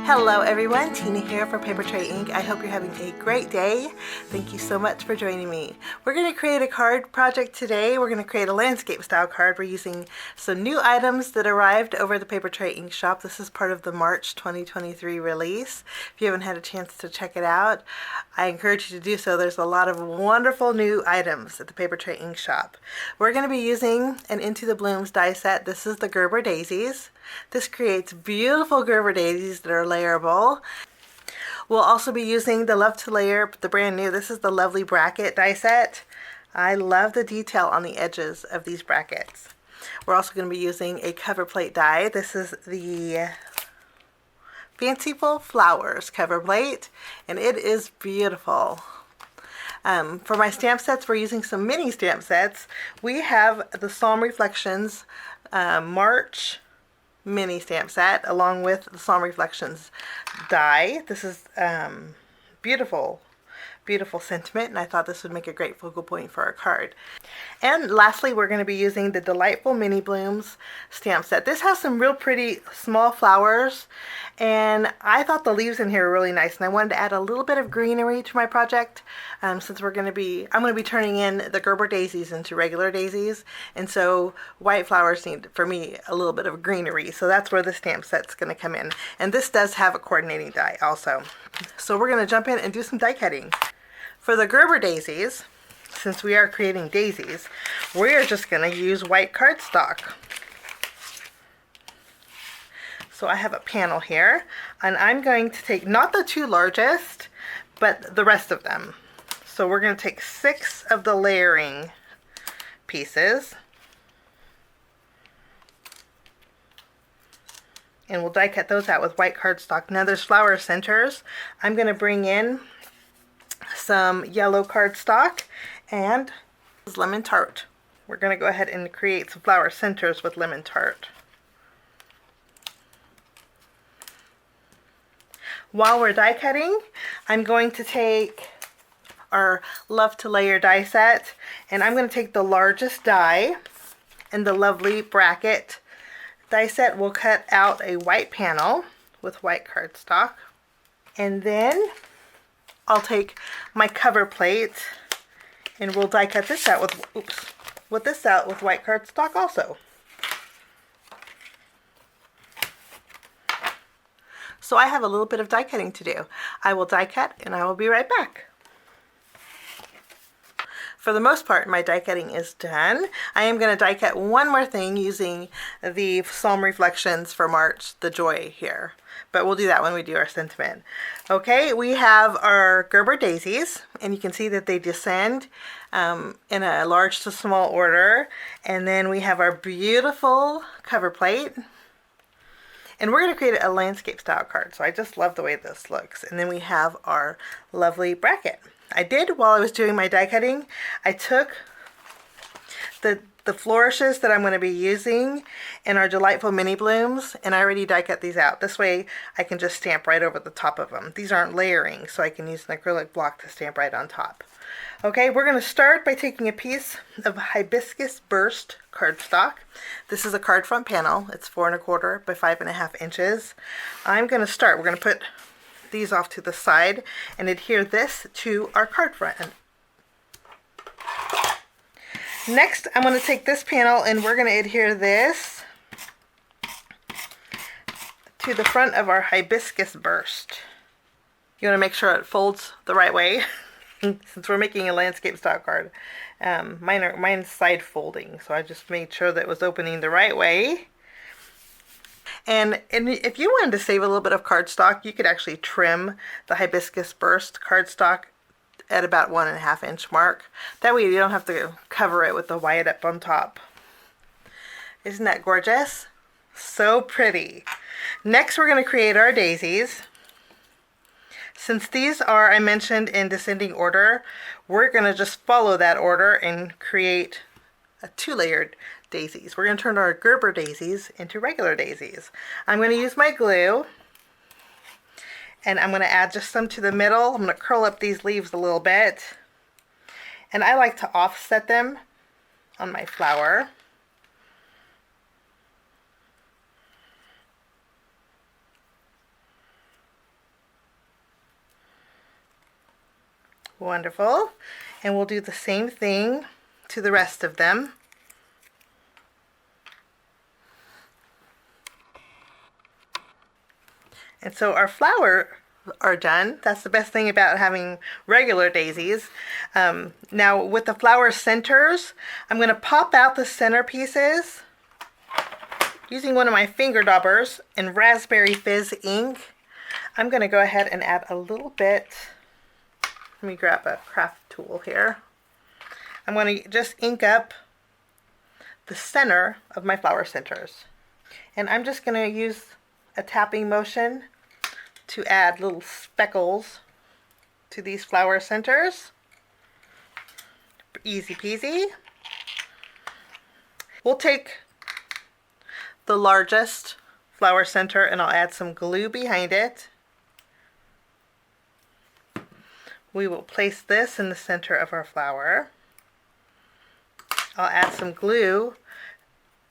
Hello everyone, Tina here for Papertrey Inc. I hope you're having a great day. Thank you so much for joining me. We're going to create a card project today. We're going to create a landscape style card. We're using some new items that arrived over the Papertrey Inc. shop. This is part of the March 2023 release. If you haven't had a chance to check it out, I encourage you to do so. There's a lot of wonderful new items at the Papertrey Inc. shop. We're going to be using an Into the Blooms die set. This is the Gerber Daisies. This creates beautiful Gerber daisies that are layerable. We'll also be using the Love to Layer, the brand new, this is the Lovely Bracket die set. I love the detail on the edges of these brackets. We're also going to be using a cover plate die. This is the Fanciful Flowers cover plate, and it is beautiful. For my stamp sets, we're using some mini stamp sets. We have the Psalm Reflections March mini stamp set along with the Psalm Reflections die. This is beautiful sentiment, and I thought this would make a great focal point for our card. And lastly, we're going to be using the Delightful Mini Blooms stamp set. This has some real pretty small flowers, and I thought the leaves in here were really nice, and I wanted to add a little bit of greenery to my project since I'm going to be turning in the Gerber daisies into regular daisies, and so white flowers need, for me, a little bit of greenery, so that's where the stamp set's going to come in. And this does have a coordinating die also. So we're going to jump in and do some die cutting. For the Gerber daisies, since we are creating daisies, we are just going to use white cardstock. So I have a panel here, and I'm going to take not the two largest, but the rest of them. So we're going to take 6 of the layering pieces, and we'll die cut those out with white cardstock. Now there's flower centers. I'm going to bring in some yellow cardstock and lemon tart. We're going to go ahead and create some flower centers with lemon tart. While we're die cutting, I'm going to take our Love to Layer die set, and I'm going to take the largest die and the Lovely Bracket die set. We'll cut out a white panel with white cardstock, and then I'll take my cover plate and we'll die cut this out with white cardstock also. So I have a little bit of die cutting to do. I will die cut and I will be right back. For the most part, my die cutting is done. I am going to die cut one more thing using the Psalm Reflections for March, the Joy here. But we'll do that when we do our sentiment. Okay, we have our Gerber daisies, and you can see that they descend in a large to small order. And then we have our beautiful cover plate. And we're going to create a landscape style card. So I just love the way this looks. And then we have our lovely bracket. I did, while I was doing my die cutting, I took the flourishes that I'm going to be using in our Delightful Mini Blooms, and I already die cut these out. This way I can just stamp right over the top of them. These aren't layering, so I can use an acrylic block to stamp right on top. Okay, we're going to start by taking a piece of Hibiscus Burst cardstock. This is a card front panel. It's 4 1/4 by 5.5 inches. We're going to put these off to the side and adhere this to our card front. Next, I'm going to take this panel and we're going to adhere this to the front of our Hibiscus Burst. You want to make sure it folds the right way since we're making a landscape style card. Mine's side folding, so I just made sure that it was opening the right way. And if you wanted to save a little bit of cardstock, you could actually trim the Hibiscus Burst cardstock at about 1.5 inch mark. That way you don't have to cover it with the white up on top. Isn't that gorgeous? So pretty. Next, we're going to create our daisies. Since these are, I mentioned, in descending order, we're going to just follow that order and create a 2-layered daisies. We're going to turn our Gerber daisies into regular daisies. I'm going to use my glue, and I'm going to add just some to the middle. I'm going to curl up these leaves a little bit, and I like to offset them on my flower. Wonderful. And we'll do the same thing to the rest of them. And so our flowers are done. That's the best thing about having regular daisies. Now with the flower centers, I'm going to pop out the center pieces using one of my finger daubers in Raspberry Fizz ink. I'm going to go ahead and add a little bit. Let me grab a craft tool here. I'm going to just ink up the center of my flower centers. And I'm just going to use a tapping motion to add little speckles to these flower centers. Easy peasy. We'll take the largest flower center and I'll add some glue behind it. We will place this in the center of our flower. I'll add some glue.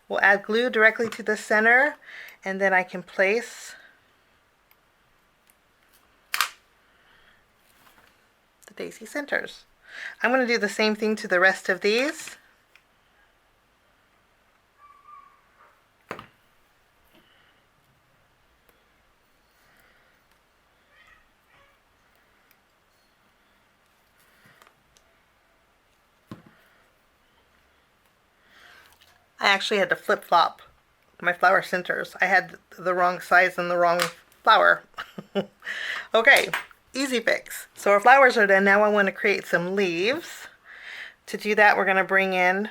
We'll add glue directly to the center, and then I can place the daisy centers. I'm going to do the same thing to the rest of these. I actually had to flip-flop my flower centers. I had the wrong size and the wrong flower. Okay, easy fix. So our flowers are done. Now I want to create some leaves. To do that, we're going to bring in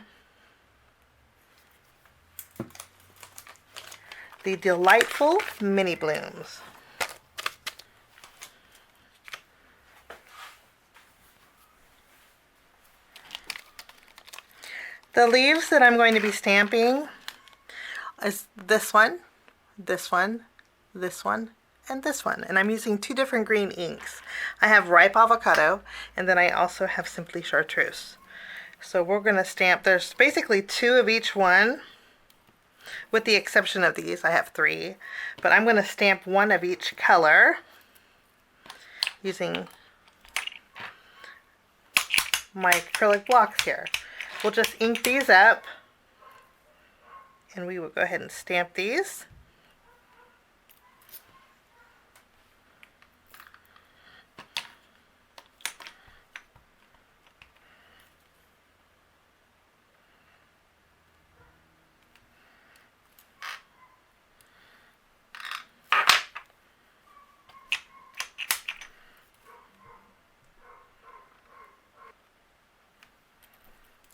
the delightful mini blooms. The leaves that I'm going to be stamping is this one, this one, this one, and this one. And I'm using two different green inks. I have ripe avocado, and then I also have simply chartreuse. So we're going to stamp, there's basically two of each one, with the exception of these. I have three, but I'm going to stamp one of each color using my acrylic blocks here. We'll just ink these up, and we will go ahead and stamp these.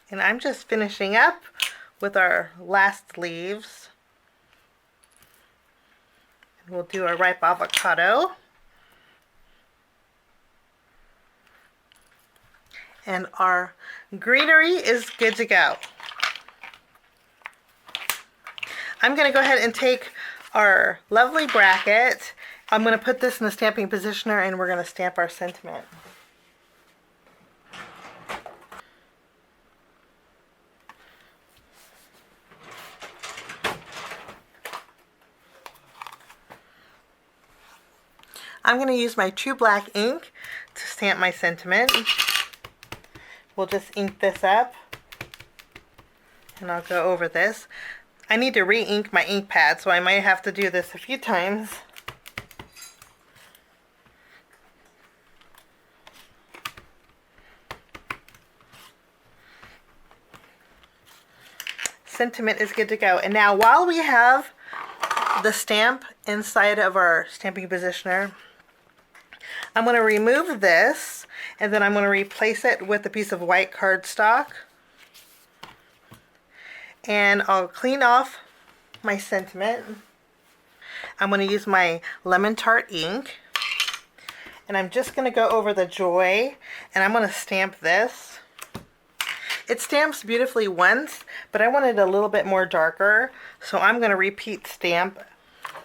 And I'm just finishing up with our last leaves. And we'll do a ripe avocado. And our greenery is good to go. I'm going to go ahead and take our lovely bracket. I'm going to put this in the stamping positioner and we're going to stamp our sentiment. I'm going to use my True Black ink to stamp my sentiment. We'll just ink this up and I'll go over this. I need to re-ink my ink pad, so I might have to do this a few times. Sentiment is good to go. And now while we have the stamp inside of our stamping positioner, I'm going to remove this and then I'm going to replace it with a piece of white cardstock. And I'll clean off my sentiment. I'm going to use my Lemon Tart ink. And I'm just going to go over the joy and I'm going to stamp this. It stamps beautifully once, but I want it a little bit more darker. So I'm going to repeat stamp.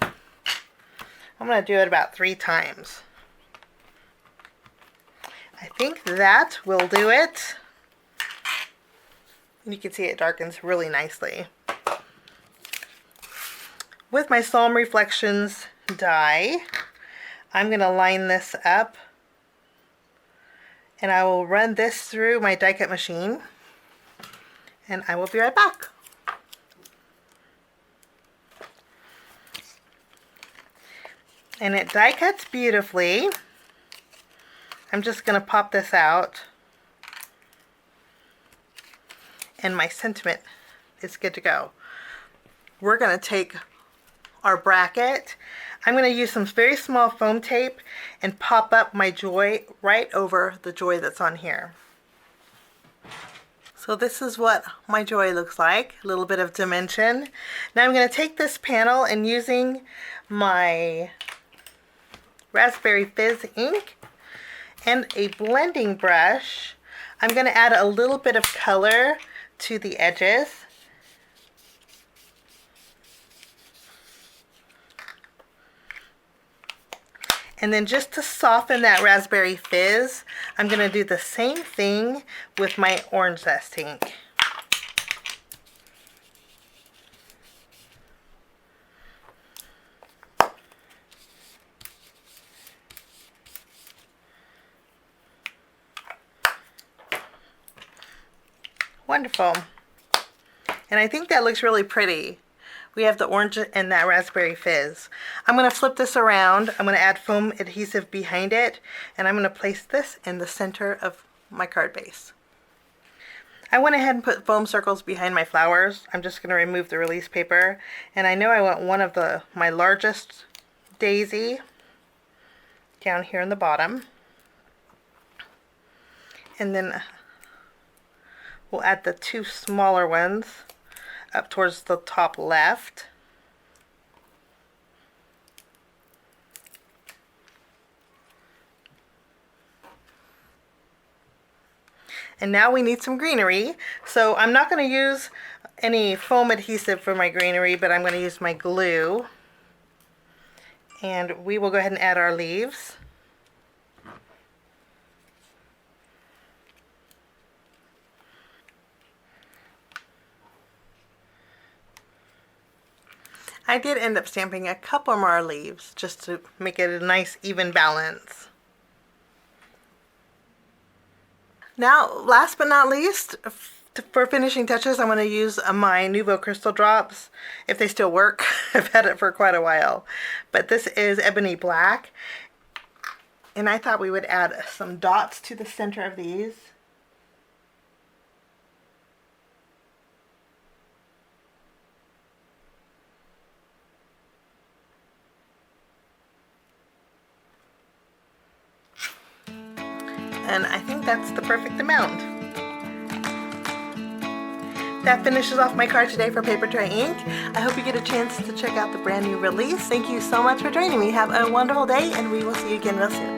I'm going to do it about 3 times. I think that will do it. And you can see it darkens really nicely. With my Psalm Reflections die, I'm going to line this up And I will run this through my die cut machine, and I will be right back. And it die cuts beautifully. I'm just going to pop this out, and my sentiment is good to go. We're going to take our bracket. I'm going to use some very small foam tape and pop up my joy right over the joy that's on here. So this is what my joy looks like, a little bit of dimension. Now I'm going to take this panel, and using my Raspberry Fizz ink and a blending brush, I'm going to add a little bit of color to the edges. And then just to soften that Raspberry Fizz, I'm going to do the same thing with my orange Zest ink. Wonderful. And I think that looks really pretty. We have the orange and that Raspberry Fizz. I'm going to flip this around. I'm going to add foam adhesive behind it, and I'm going to place this in the center of my card base. I went ahead and put foam circles behind my flowers. I'm just going to remove the release paper, and I know I want one of my largest daisy down here in the bottom, and then we'll add the two smaller ones up towards the top left. And now we need some greenery. So I'm not going to use any foam adhesive for my greenery, but I'm going to use my glue. And we will go ahead and add our leaves. I did end up stamping a couple more leaves just to make it a nice even balance. Now, last but not least, for finishing touches, I'm going to use my Nuvo Crystal Drops, if they still work. I've had it for quite a while. But this is Ebony Black, and I thought we would add some dots to the center of these. And I think that's the perfect amount. That finishes off my card today for Papertrey ink. I hope you get a chance to check out the brand new release. Thank you so much for joining me. Have a wonderful day, and we will see you again real soon.